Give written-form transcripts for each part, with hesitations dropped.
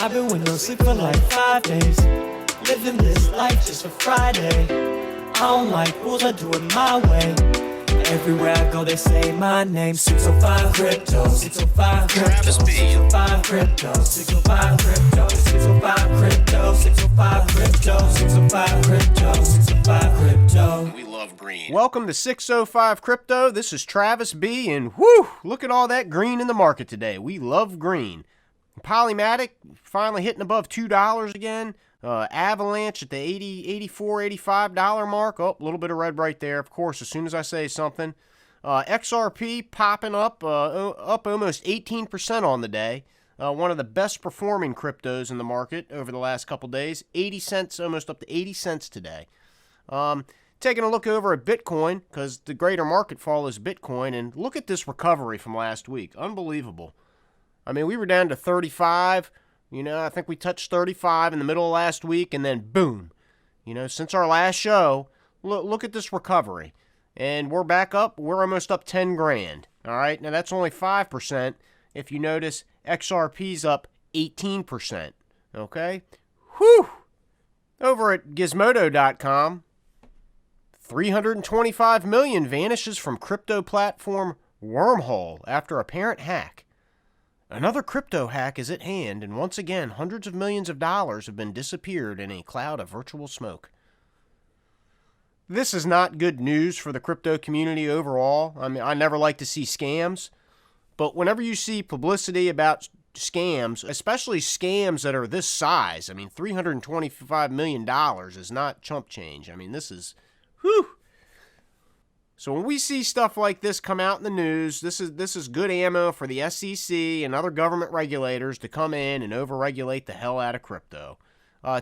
I've been with no sleep for like 5 days. Living this life just for Friday. I don't like rules, I do it my way. Everywhere I go they say my name. 605 Crypto, 605 Crypto, 605 Crypto, 605 Crypto, 605 Crypto, 605 Crypto, 605 Crypto, 605 Crypto. We love green. Welcome to 605 Crypto. This is Travis B. And whew, look at all that green in the market today. We love green. Polymatic finally hitting above $2 again. Avalanche at the $80, $84, $85 mark. Oh, a little bit of red right there, of course, as soon as I say something. XRP popping up almost 18% on the day. One of the best performing cryptos in the market over the last couple days. 80 cents, almost up to 80 cents today. Taking a look over at Bitcoin, because the greater market follows Bitcoin, and look at this recovery from last week. Unbelievable. I mean, we were down to 35. I think we touched 35 in the middle of last week, and then boom. Since our last show, look at this recovery. And we're back up. We're almost up 10 grand. All right, now that's only 5%. If you notice, XRP's up 18%. Okay? Whew! Over at Gizmodo.com, 325 million vanishes from crypto platform Wormhole after apparent hack. Another crypto hack is at hand, and once again, hundreds of millions of dollars have been disappeared in a cloud of virtual smoke. This is not good news for the crypto community overall. I mean, I never like to see scams, but whenever you see publicity about scams, especially scams that are this size, I mean, $325 million is not chump change. I mean, this is, whew. So when we see stuff like this come out in the news, this is good ammo for the SEC and other government regulators to come in and overregulate the hell out of crypto.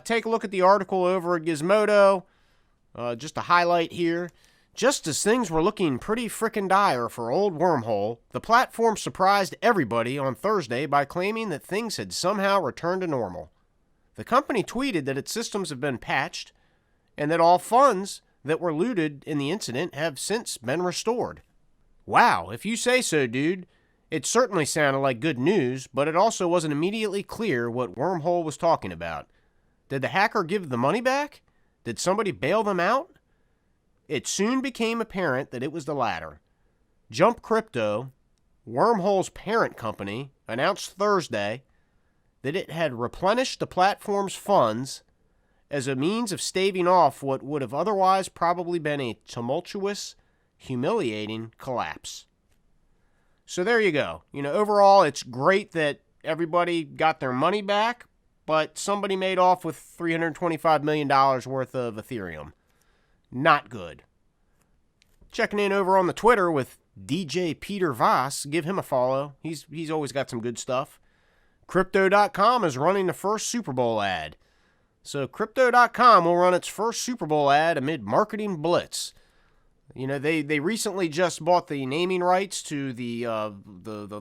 Take a look at the article over at Gizmodo. Just a highlight here. Just as things were looking pretty frickin' dire for old Wormhole, the platform surprised everybody on Thursday by claiming that things had somehow returned to normal. The company tweeted that its systems have been patched and that all funds that were looted in the incident have since been restored. Wow, if you say so, dude. It certainly sounded like good news, but it also wasn't immediately clear what Wormhole was talking about. Did the hacker give the money back? Did somebody bail them out? It soon became apparent that it was the latter. Jump Crypto, Wormhole's parent company, announced Thursday that it had replenished the platform's funds as a means of staving off what would have otherwise probably been a tumultuous, humiliating collapse. So there you go. Overall, it's great that everybody got their money back, but somebody made off with $325 million worth of Ethereum. Not good. Checking in over on the Twitter with DJ Peter Voss. Give him a follow. He's always got some good stuff. Crypto.com is running the first Super Bowl ad. So Crypto.com will run its first Super Bowl ad amid marketing blitz. They recently just bought the naming rights to the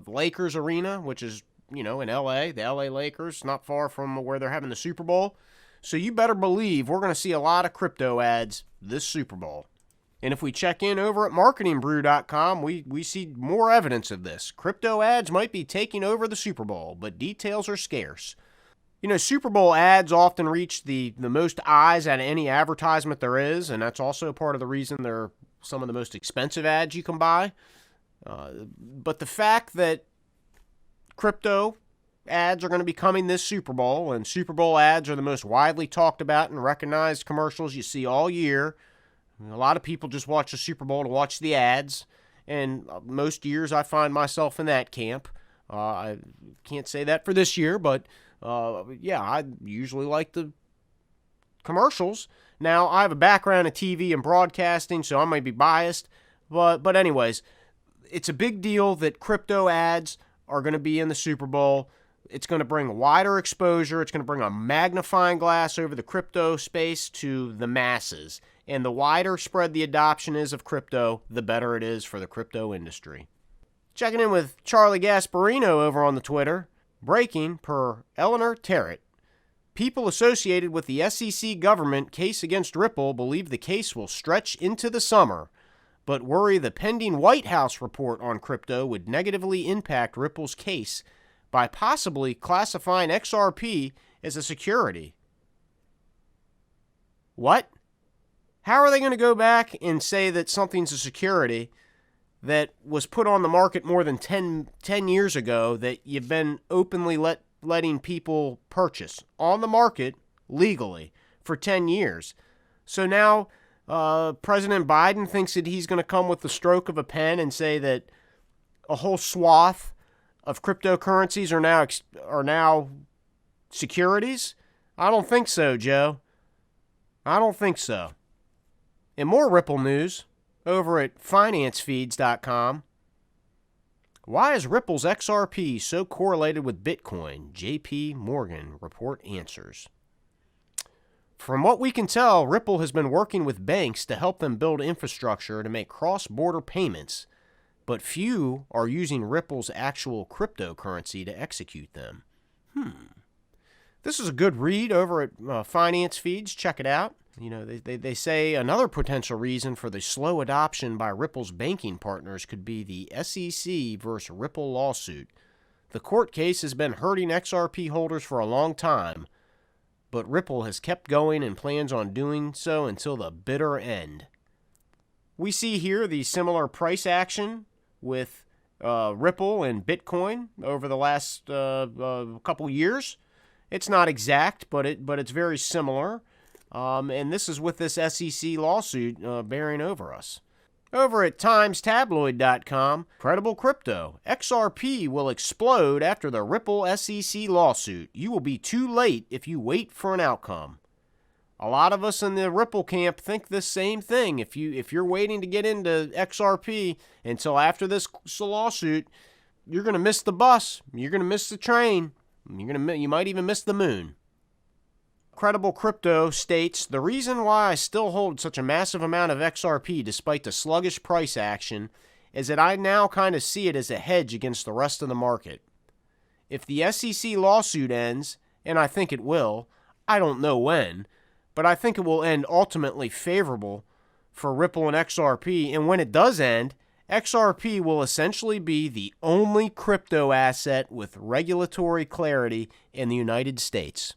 Lakers arena, which is, in L.A., the L.A. Lakers, not far from where they're having the Super Bowl. So you better believe we're going to see a lot of crypto ads this Super Bowl. And if we check in over at marketingbrew.com, we see more evidence of this. Crypto ads might be taking over the Super Bowl, but details are scarce. Super Bowl ads often reach the most eyes out of any advertisement there is, and that's also part of the reason they're some of the most expensive ads you can buy. But the fact that crypto ads are going to be coming this Super Bowl, and Super Bowl ads are the most widely talked about and recognized commercials you see all year. A lot of people just watch the Super Bowl to watch the ads, and most years I find myself in that camp. I can't say that for this year, but I usually like the commercials. Now, I have a background in TV and broadcasting, so I might be biased. But anyways, it's a big deal that crypto ads are going to be in the Super Bowl. It's going to bring wider exposure. It's going to bring a magnifying glass over the crypto space to the masses. And the wider spread the adoption is of crypto, the better it is for the crypto industry. Checking in with Charlie Gasparino over on the Twitter. Breaking per Eleanor Terrett. People associated with the SEC government case against Ripple believe the case will stretch into the summer, but worry the pending White House report on crypto would negatively impact Ripple's case by possibly classifying XRP as a security. What? How are they going to go back and say that something's a security that was put on the market more than 10 years ago that you've been openly letting people purchase on the market legally for 10 years? So now President Biden thinks that he's going to come with the stroke of a pen and say that a whole swath of cryptocurrencies are now securities? I don't think so, Joe. I don't think so. In more Ripple news, over at financefeeds.com, why is Ripple's XRP so correlated with Bitcoin? JP Morgan report answers. From what we can tell, Ripple has been working with banks to help them build infrastructure to make cross-border payments, but few are using Ripple's actual cryptocurrency to execute them. This is a good read over at Finance Feeds. Check it out. You know, they say another potential reason for the slow adoption by Ripple's banking partners could be the SEC versus Ripple lawsuit. The court case has been hurting XRP holders for a long time, but Ripple has kept going and plans on doing so until the bitter end. We see here the similar price action with Ripple and Bitcoin over the last couple years. It's not exact, but it's very similar. And this is with this SEC lawsuit bearing over us. Over at TimesTabloid.com, Credible Crypto, XRP will explode after the Ripple SEC lawsuit. You will be too late if you wait for an outcome. A lot of us in the Ripple camp think this same thing. If you're waiting to get into XRP until after this lawsuit, you're going to miss the bus. You're going to miss the train. You might even miss the moon. Credible Crypto states, the reason why I still hold such a massive amount of XRP despite the sluggish price action is that I now kind of see it as a hedge against the rest of the market. If the SEC lawsuit ends, and I think it will, I don't know when, but I think it will end ultimately favorable for Ripple and XRP, and when it does end, XRP will essentially be the only crypto asset with regulatory clarity in the United States.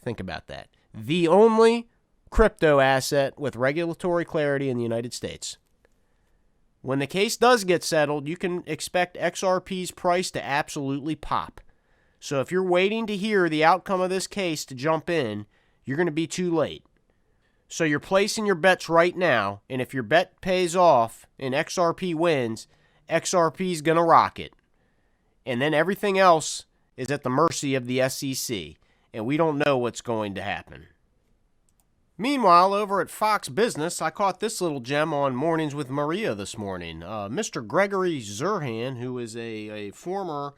Think about that. The only crypto asset with regulatory clarity in the United States. When the case does get settled, you can expect XRP's price to absolutely pop. So if you're waiting to hear the outcome of this case to jump in, you're going to be too late. So you're placing your bets right now, and if your bet pays off and XRP wins, XRP's going to rocket. And then everything else is at the mercy of the SEC. And we don't know what's going to happen. Meanwhile, over at Fox Business, I caught this little gem on Mornings with Maria this morning. Mr. Gregory Zurhan, who is a former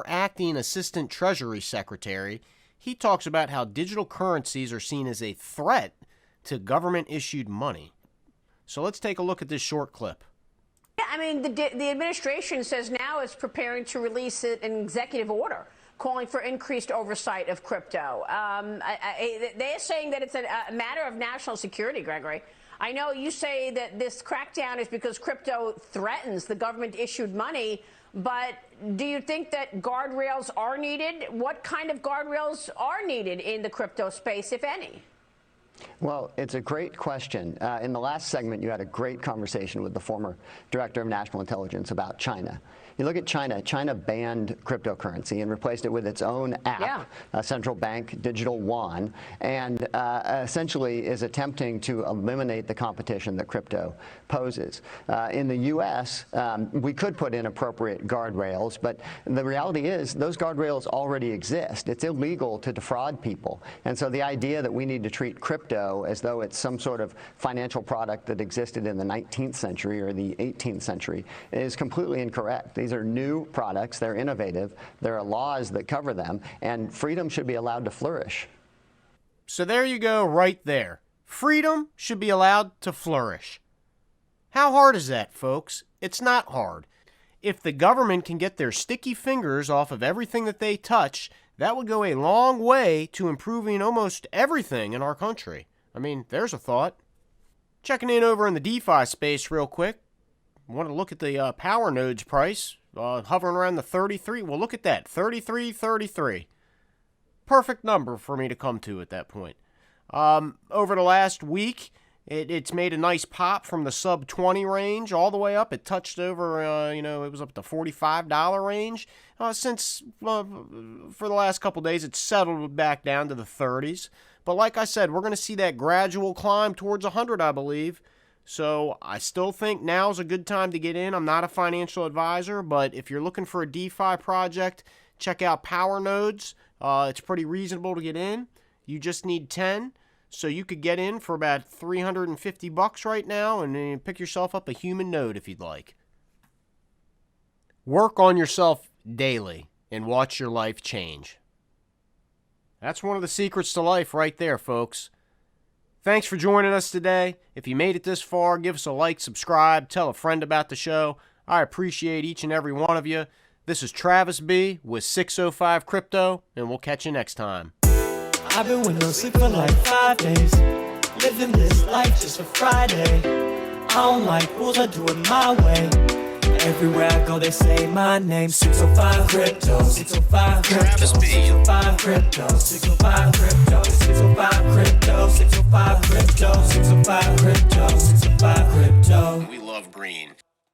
acting assistant treasury secretary, he talks about how digital currencies are seen as a threat to government-issued money. So let's take a look at this short clip. Yeah, I mean, the administration says now it's preparing to release an executive order calling for increased oversight of crypto. They're saying that it's a matter of national security, Gregory. I know you say that this crackdown is because crypto threatens the government-issued money, but do you think that guardrails are needed? What kind of guardrails are needed in the crypto space, if any? Well, it's a great question. In the last segment, you had a great conversation with the former director of national intelligence about China. You look at China. China banned cryptocurrency and replaced it with its own app, a central bank digital yuan, and essentially is attempting to eliminate the competition that crypto poses. In the U.S., we could put in appropriate guardrails, but the reality is those guardrails already exist. It's illegal to defraud people. And so the idea that we need to treat crypto as though it's some sort of financial product that existed in the 19th century or the 18th century is completely incorrect. These are new products. They're innovative. There are laws that cover them, and freedom should be allowed to flourish. So there you go, right there. Freedom should be allowed to flourish. How hard is that, folks? It's not hard. If the government can get their sticky fingers off of everything that they touch, that would go a long way to improving almost everything in our country. I mean, there's a thought. Checking in over in the DeFi space real quick. Want to look at the Power Nodes price hovering around the 33. Well, look at that, 33.33. Perfect number for me to come to at that point. Over the last week, it's made a nice pop from the sub 20 range all the way up. It touched over, it was up to $45 range. Since for the last couple days, it's settled back down to the 30s. But like I said, we're going to see that gradual climb towards 100, I believe. So I still think now's a good time to get in. I'm not a financial advisor, but if you're looking for a DeFi project, check out Power Nodes. It's pretty reasonable to get in. You just need 10. So you could get in for about $350 right now and pick yourself up a human node if you'd like. Work on yourself daily and watch your life change. That's one of the secrets to life right there, folks. Thanks for joining us today. If you made it this far, give us a like, subscribe, tell a friend about the show. I appreciate each and every one of you. This is Travis B with 605 Crypto, and we'll catch you next time. I've been with no sleep for like 5 days. Living this life just for Friday. I don't like rules, I do it my way. Everywhere I go, they say my name. 605 Crypto, 605 Crypto, 605 Crypto, 605 Crypto, 605